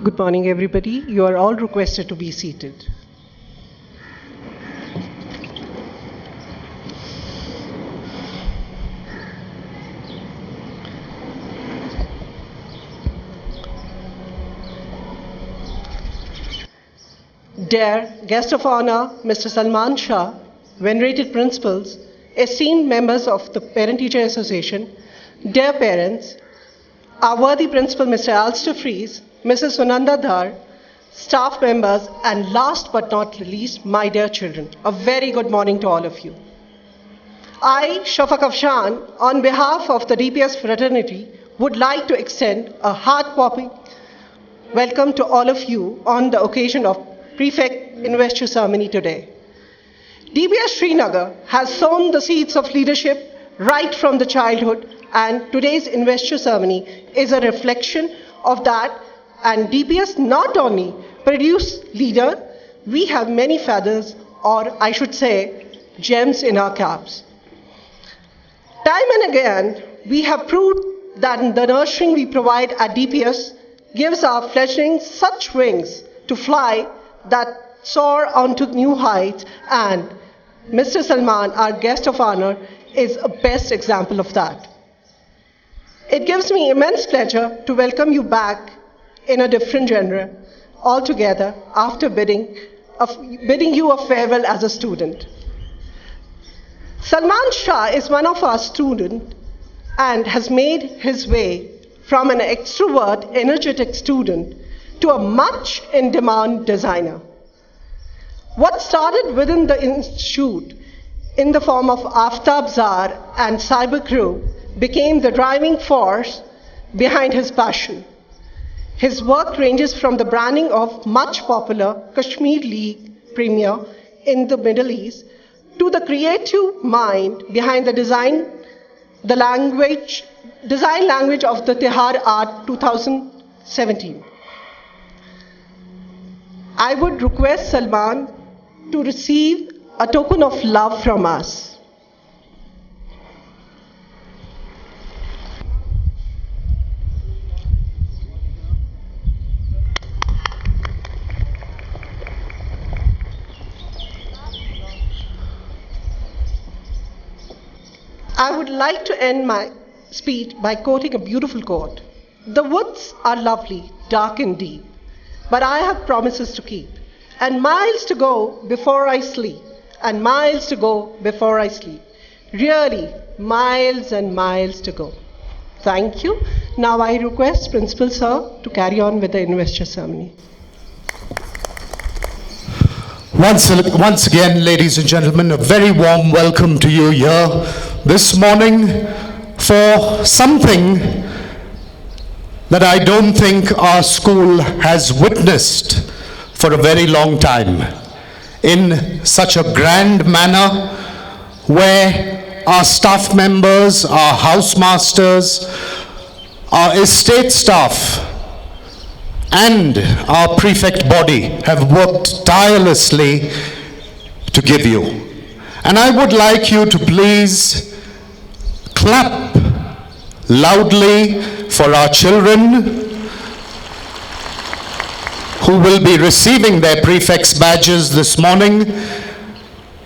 Good morning, everybody. You are all requested to be seated. Dear guest of honor, Mr. Salman Shah, venerated principals, esteemed members of the Parent-Teacher Association, dear parents, our worthy principal, Mr. Alistair Fries, Mrs. Sunanda Dhar, staff members, and last but not least, my dear children, a very good morning to all of you. I, Shafaq Afshan, on behalf of the DPS fraternity, would like to extend a heart-popping welcome to all of you on the occasion of Prefect Investiture Ceremony today. DPS Srinagar has sown the seeds of leadership right from the childhood, and today's Investiture Ceremony is a reflection of that. And DPS not only produce leader, we have many feathers, or I should say, gems in our caps. Time and again, we have proved that the nurturing we provide at DPS gives our fledglings such wings to fly that soar onto new heights, and Mr. Salman, our guest of honor, is a best example of that. It gives me immense pleasure to welcome you back in a different genre altogether after bidding you a farewell as a student. Salman Shah is one of our students and has made his way from an extrovert, energetic student to a much in-demand designer. What started within the institute in the form of Aftab Zar and Cyber Crew became the driving force behind his passion. His work ranges from the branding of much popular Kashmir League Premier in the Middle East to the creative mind behind the design language of the Tihar Art 2017. I would request Salman to receive a token of love from us. I would like to end my speech by quoting a beautiful quote. The woods are lovely, dark and deep, but I have promises to keep, and miles to go before I sleep, and miles to go before I sleep. Really, miles and miles to go. Thank you. Now I request Principal Sir to carry on with the Investiture Ceremony. Once again, ladies and gentlemen, a very warm welcome to you here this morning for something that I don't think our school has witnessed for a very long time, in such a grand manner, where our staff members, our housemasters, our estate staff, and our prefect body have worked tirelessly to give you. And I would like you to please clap loudly for our children who will be receiving their prefects badges this morning.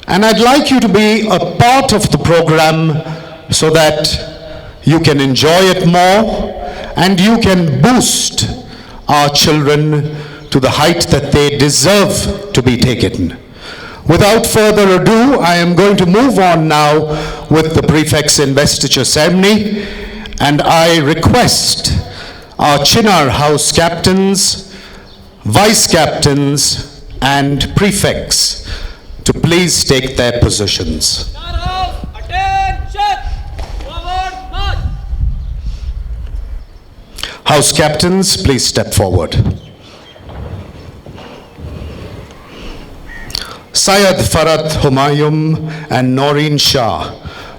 And I'd like you to be a part of the program so that you can enjoy it more and you can boost our children to the height that they deserve to be taken. Without further ado, I am going to move on now with the Prefects Investiture Ceremony, and I request our Chinar House Captains, Vice Captains, and Prefects to please take their positions. House Captains, please step forward. Syed Farhat Humayun and Noreen Shah,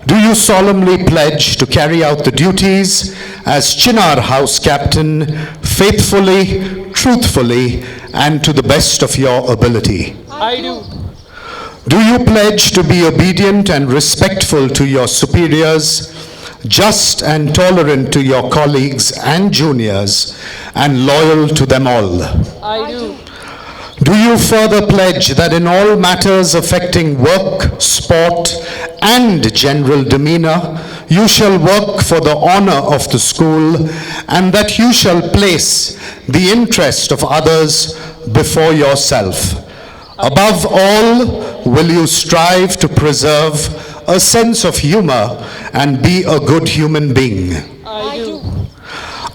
do you solemnly pledge to carry out the duties as Chinar House Captain faithfully, truthfully, and to the best of your ability? I do. Do you pledge to be obedient and respectful to your superiors, just and tolerant to your colleagues and juniors, and loyal to them all? I do. Do you further pledge that in all matters affecting work, sport, and general demeanor, you shall work for the honor of the school, and that you shall place the interest of others before yourself? Above all, will you strive to preserve a sense of humor and be a good human being? I do.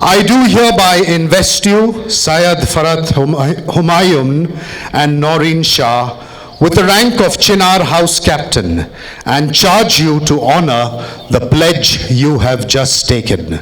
I do hereby invest you, Syed Farhat Humayun and Noreen Shah, with the rank of Chinar House Captain, and charge you to honor the pledge you have just taken.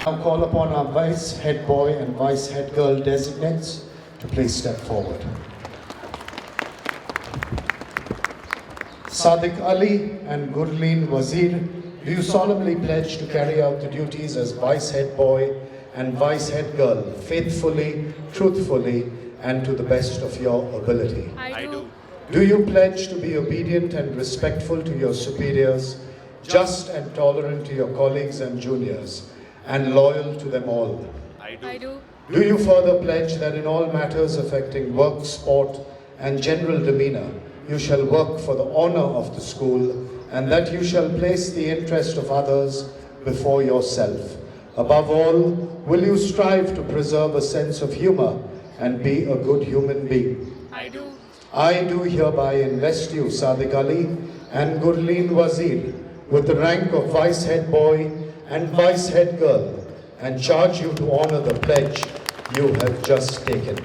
Now call upon our Vice Head Boy and Vice Head Girl designates to please step forward. Sadiq Ali and Gurleen Wazir, do you solemnly pledge to carry out the duties as Vice Head Boy and Vice Head Girl faithfully, truthfully, and to the best of your ability? I do. Do you pledge to be obedient and respectful to your superiors, just and tolerant to your colleagues and juniors, and loyal to them all? I do. Do you further pledge that in all matters affecting work, sport, and general demeanor, you shall work for the honor of the school, and that you shall place the interest of others before yourself? Above all, will you strive to preserve a sense of humor and be a good human being? I do. I do hereby invest you, Sadiq Ali and Gurleen Wazir, with the rank of Vice Head Boy and Vice Head Girl, and charge you to honor the pledge you have just taken.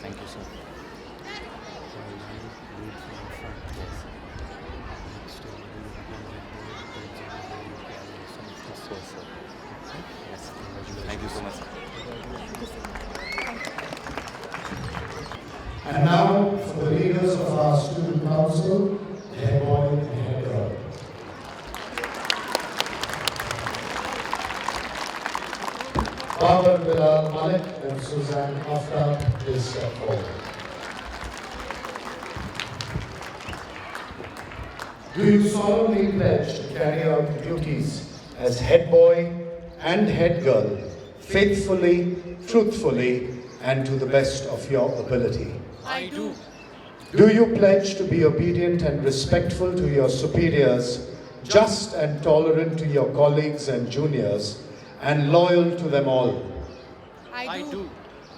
Thank you, sir. Thank you so much. And now, for the leaders of our student council, the head boy and head girl. Babar Bilal Malik and Suzanne Aftab, please step forward. Do you solemnly pledge to carry out the duties as head boy and head girl faithfully, truthfully, and to the best of your ability? I do. Do you pledge to be obedient and respectful to your superiors, just and tolerant to your colleagues and juniors, and loyal to them all? I do.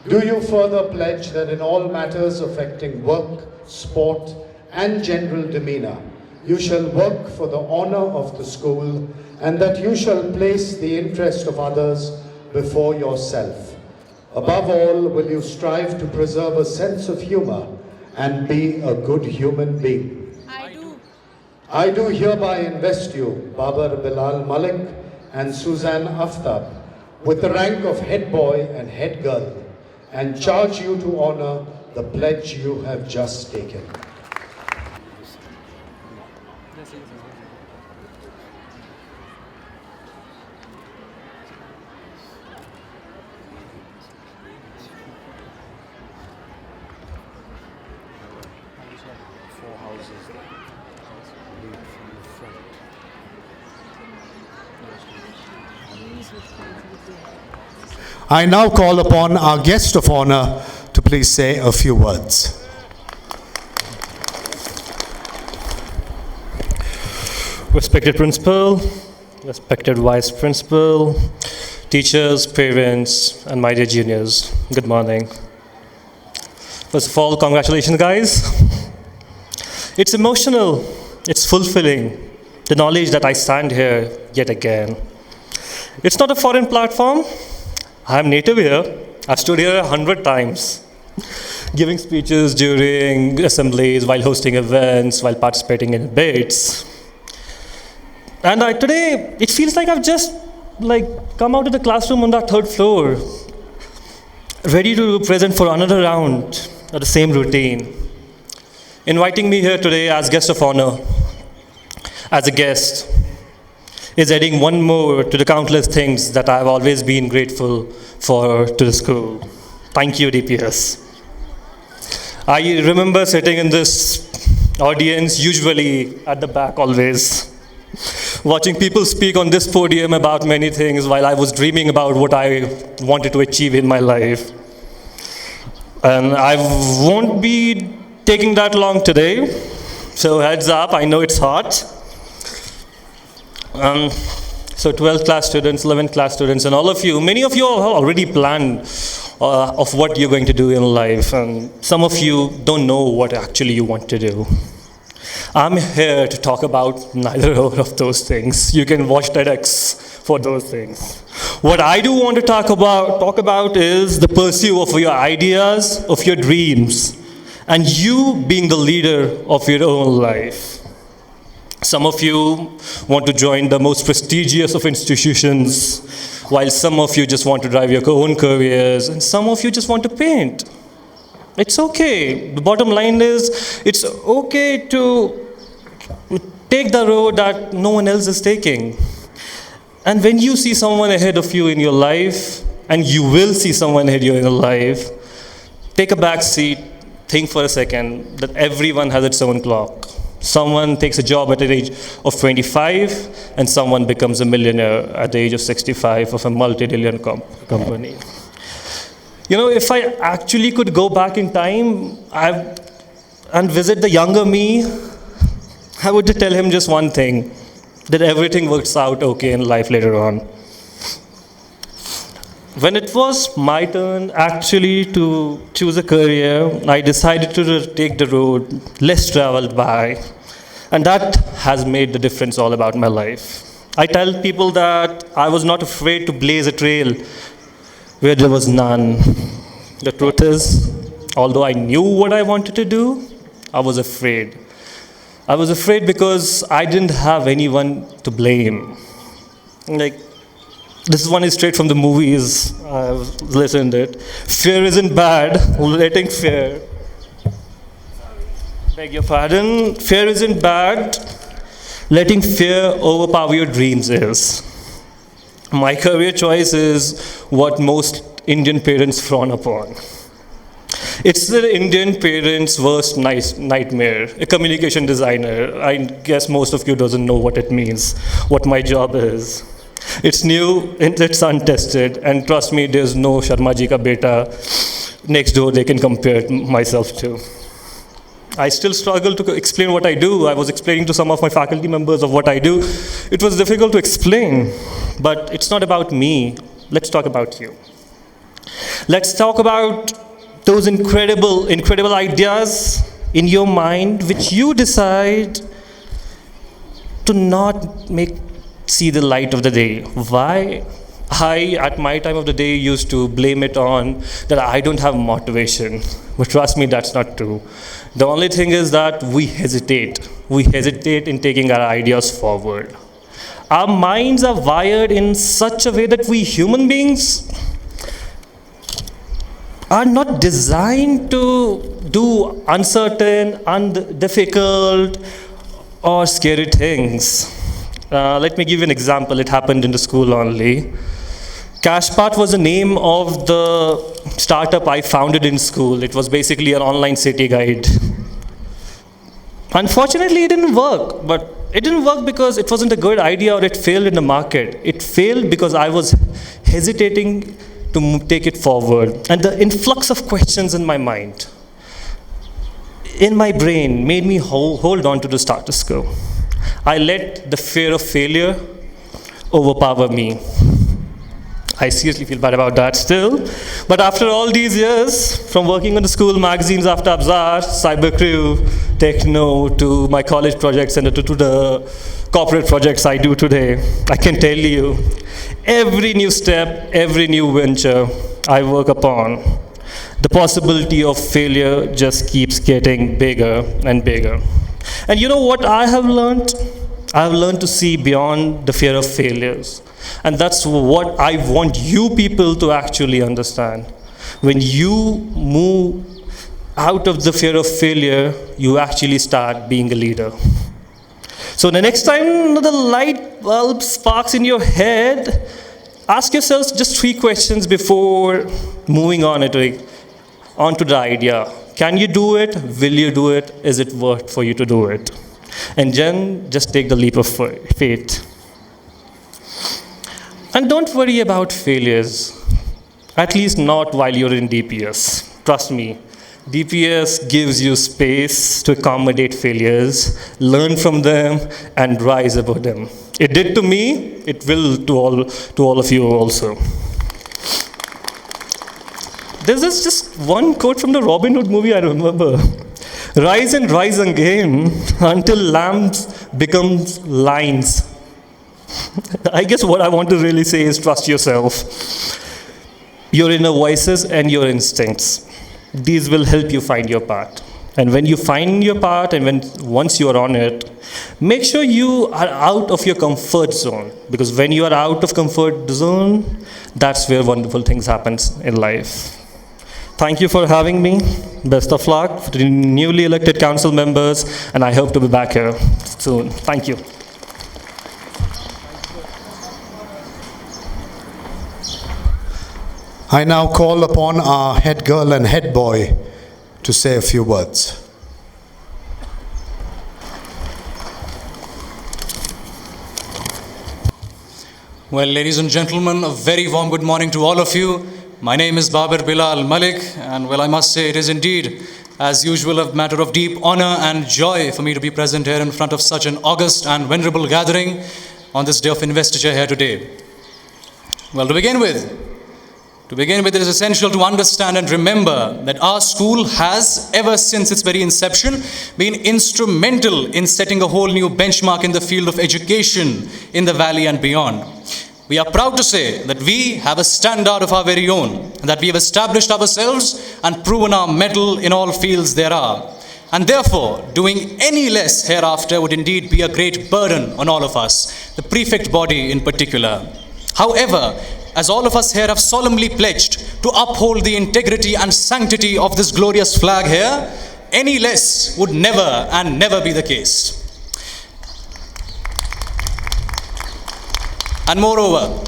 Do you further pledge that in all matters affecting work, sport, and general demeanor, you shall work for the honor of the school, and that you shall place the interest of others before yourself? Above all, will you strive to preserve a sense of humor and be a good human being? I do. I do hereby invest you, Babar Bilal Malik and Suzanne Aftab, with the rank of head boy and head girl, and charge you to honor the pledge you have just taken. Four houses there. Lead from the front. I now call upon our guest of honor to please say a few words. Respected Principal, respected Vice Principal, teachers, parents, and my dear juniors. Good morning. First of all, congratulations, guys. It's emotional, it's fulfilling, the knowledge that I stand here yet again. It's not a foreign platform. I'm native here. I've stood here 100 times, giving speeches during assemblies, while hosting events, while participating in debates. And today, it feels like I've just come out of the classroom on that third floor, ready to present for another round of the same routine. Inviting me here today as guest of honor, as a guest, is adding one more to the countless things that I've always been grateful for to the school. Thank you, DPS. I remember sitting in this audience, usually at the back always, watching people speak on this podium about many things while I was dreaming about what I wanted to achieve in my life. And I won't be taking that long today, so heads up, I know it's hot. So 12th class students, 11th class students, and all of you, many of you have already planned of what you're going to do in life, and some of you don't know what actually you want to do. I'm here to talk about neither of those things. You can watch TEDx for those things. What I do want to talk about is the pursuit of your ideas, of your dreams, and you being the leader of your own life. Some of you want to join the most prestigious of institutions, while some of you just want to drive your own careers, and some of you just want to paint. It's okay. The bottom line is, it's okay to take the road that no one else is taking. And when you see someone ahead of you in your life, and you will see someone ahead of you in your life, take a back seat, think for a second that everyone has its own clock. Someone takes a job at the age of 25, and someone becomes a millionaire at the age of 65 of a multi-billion company. You know, if I actually could go back in time and visit the younger me, I would tell him just one thing, that everything works out okay in life later on. When it was my turn actually to choose a career, I decided to take the road less traveled by, and that has made the difference all about my life. I tell people that I was not afraid to blaze a trail where there was none. The truth is, although I knew what I wanted to do, I was afraid. I was afraid because I didn't have anyone to blame. This one is straight from the movies. I've listened to it. Fear isn't bad. Letting fear. Beg your pardon. Fear isn't bad. Letting fear overpower your dreams is. My career choice is what most Indian parents frown upon. It's the Indian parents' worst nightmare, a communication designer. I guess most of you doesn't know what it means, what my job is. It's new, it's untested, and trust me, there's no Sharma ji ka beta next door they can compare myself to. I still struggle to explain what I do. I was explaining to some of my faculty members of what I do. It was difficult to explain, but it's not about me. Let's talk about you. Let's talk about those incredible ideas in your mind which you decide to not see the light of the day. Why? I, at my time of the day, used to blame it on that I don't have motivation. But trust me, that's not true. The only thing is that we hesitate. We hesitate in taking our ideas forward. Our minds are wired in such a way that we human beings are not designed to do uncertain, difficult, or scary things. Let me give you an example. It happened in the school only. Cashpart was the name of the startup I founded in school. It was basically an online city guide. Unfortunately, it didn't work. But it didn't work because it wasn't a good idea or it failed in the market. It failed because I was hesitating to take it forward. And the influx of questions in my mind, in my brain, made me hold on to the status quo. I let the fear of failure overpower me. I seriously feel bad about that still. But after all these years, from working on the school magazines after Abzar, Cyber Crew, Techno, to my college projects and to the corporate projects I do today, I can tell you, every new step, every new venture I work upon, the possibility of failure just keeps getting bigger and bigger. And you know what I have learned? I have learned to see beyond the fear of failures. And that's what I want you people to actually understand. When you move out of the fear of failure, you actually start being a leader. So the next time the light bulb sparks in your head, ask yourselves just 3 questions before moving on onto the idea. Can you do it? Will you do it? Is it worth for you to do it? And then just take the leap of faith. And don't worry about failures, at least not while you're in DPS. Trust me, DPS gives you space to accommodate failures, learn from them, and rise above them. It did to me, it will to all of you also. There's just one quote from the Robin Hood movie I remember. Rise and rise again until lambs becomes lions. I guess what I want to really say is trust yourself. Your inner voices and your instincts. These will help you find your path. And when you find your path and once you are on it, make sure you are out of your comfort zone. Because when you are out of comfort zone, that's where wonderful things happen in life. Thank you for having me. Best of luck for the newly elected council members, and I hope to be back here soon. Thank you. I now call upon our head girl and head boy to say a few words. Well, ladies and gentlemen, a very warm good morning to all of you. My name is Babar Bilal Malik, and well, I must say it is indeed, as usual, a matter of deep honor and joy for me to be present here in front of such an august and venerable gathering on this day of investiture here today. Well, to begin with, it is essential to understand and remember that our school has, ever since its very inception, been instrumental in setting a whole new benchmark in the field of education in the valley and beyond. We are proud to say that we have a standard of our very own, and that we have established ourselves and proven our mettle in all fields there are. And therefore, doing any less hereafter would indeed be a great burden on all of us, the prefect body in particular. However, as all of us here have solemnly pledged to uphold the integrity and sanctity of this glorious flag here, any less would never and never be the case. And moreover,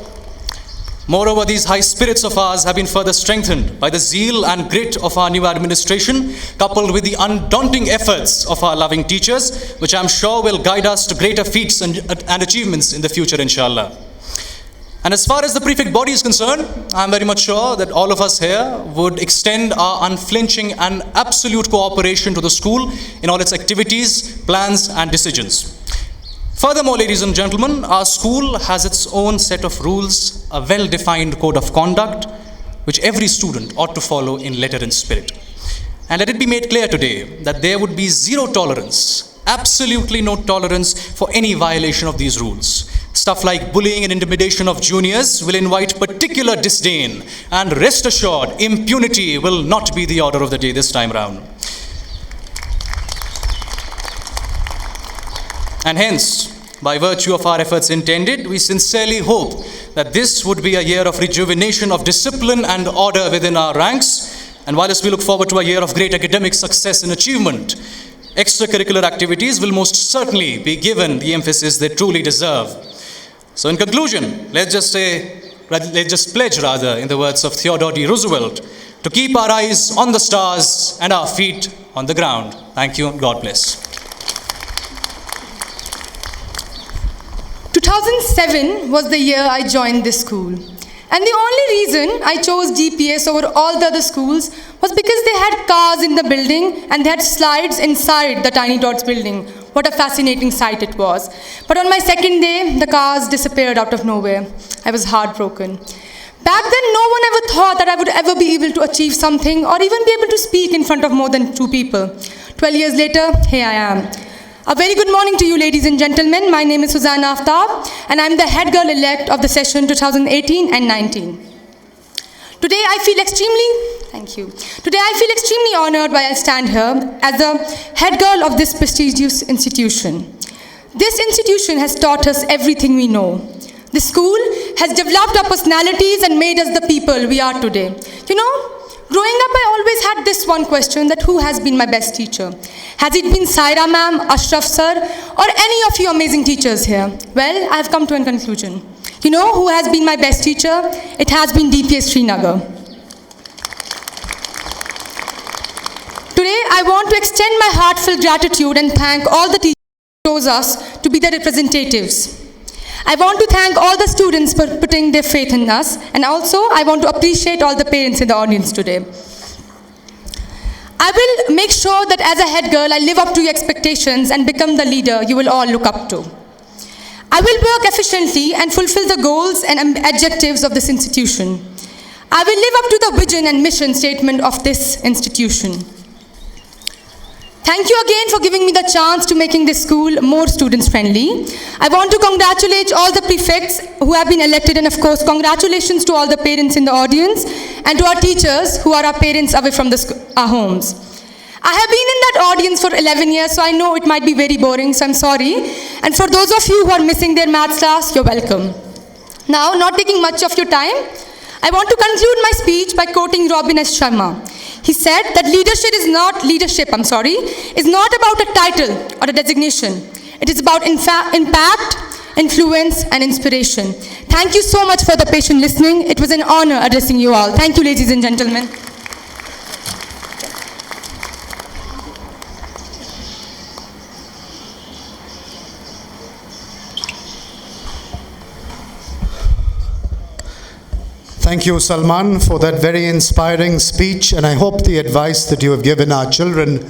these high spirits of ours have been further strengthened by the zeal and grit of our new administration, coupled with the undaunting efforts of our loving teachers, which I'm sure will guide us to greater feats and achievements in the future, inshallah. And as far as the prefect body is concerned, I'm very much sure that all of us here would extend our unflinching and absolute cooperation to the school in all its activities, plans, and decisions. Furthermore, ladies and gentlemen, our school has its own set of rules, a well-defined code of conduct, which every student ought to follow in letter and spirit. And let it be made clear today that there would be zero tolerance, absolutely no tolerance for any violation of these rules. Stuff like bullying and intimidation of juniors will invite particular disdain, and rest assured, impunity will not be the order of the day this time round. And hence, by virtue of our efforts intended, we sincerely hope that this would be a year of rejuvenation of discipline and order within our ranks. And whilst we look forward to a year of great academic success and achievement, extracurricular activities will most certainly be given the emphasis they truly deserve. So in conclusion, let's just pledge, in the words of Theodore D. Roosevelt, to keep our eyes on the stars and our feet on the ground. Thank you, and God bless. 2007 was the year I joined this school. And the only reason I chose DPS over all the other schools was because they had cars in the building and they had slides inside the Tiny Tots building. What a fascinating sight it was. But on my second day, the cars disappeared out of nowhere. I was heartbroken. Back then, no one ever thought that I would ever be able to achieve something or even be able to speak in front of more than 2 people. 12 years later, here I am. A very good morning to you, ladies and gentlemen. My name is Susanna Aftab, and I'm the head girl elect of the session 2018 and 19. Today, I feel extremely honored while I stand here as the head girl of this prestigious institution. This institution has taught us everything we know. The school has developed our personalities and made us the people we are today. You know, growing up, I always had this one question, that who has been my best teacher? Has it been Saira ma'am, Ashraf sir, or any of you amazing teachers here? Well, I have come to a conclusion. You know who has been my best teacher? It has been DPS Srinagar. Today, I want to extend my heartfelt gratitude and thank all the teachers who chose us to be the representatives. I want to thank all the students for putting their faith in us, and also I want to appreciate all the parents in the audience today. I will make sure that as a head girl, I live up to your expectations and become the leader you will all look up to. I will work efficiently and fulfill the goals and objectives of this institution. I will live up to the vision and mission statement of this institution. Thank you again for giving me the chance to making this school more students friendly. I want to congratulate all the prefects who have been elected, and of course congratulations to all the parents in the audience and to our teachers who are our parents away from our homes. I have been in that audience for 11 years, so I know it might be very boring, so I'm sorry. And for those of you who are missing their maths class, you're welcome. Now, not taking much of your time, I want to conclude my speech by quoting Robin S. Sharma. He said that leadership is not about a title or a designation. It is about impact, influence, and inspiration. Thank you so much for the patient listening. It was an honor addressing you all. Thank you, ladies and gentlemen. Thank you, Salman, for that very inspiring speech, and I hope the advice that you have given our children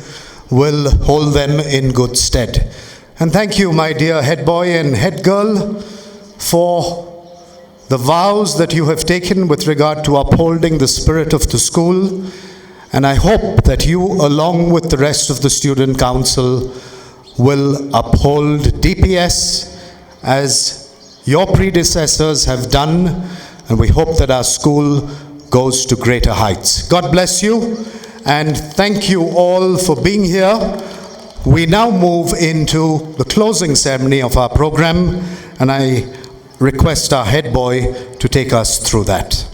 will hold them in good stead. And thank you, my dear head boy and head girl, for the vows that you have taken with regard to upholding the spirit of the school. And I hope that you, along with the rest of the student council, will uphold DPS as your predecessors have done. And we hope that our school goes to greater heights. God bless you, and thank you all for being here. We now move into the closing ceremony of our program, and I request our head boy to take us through that.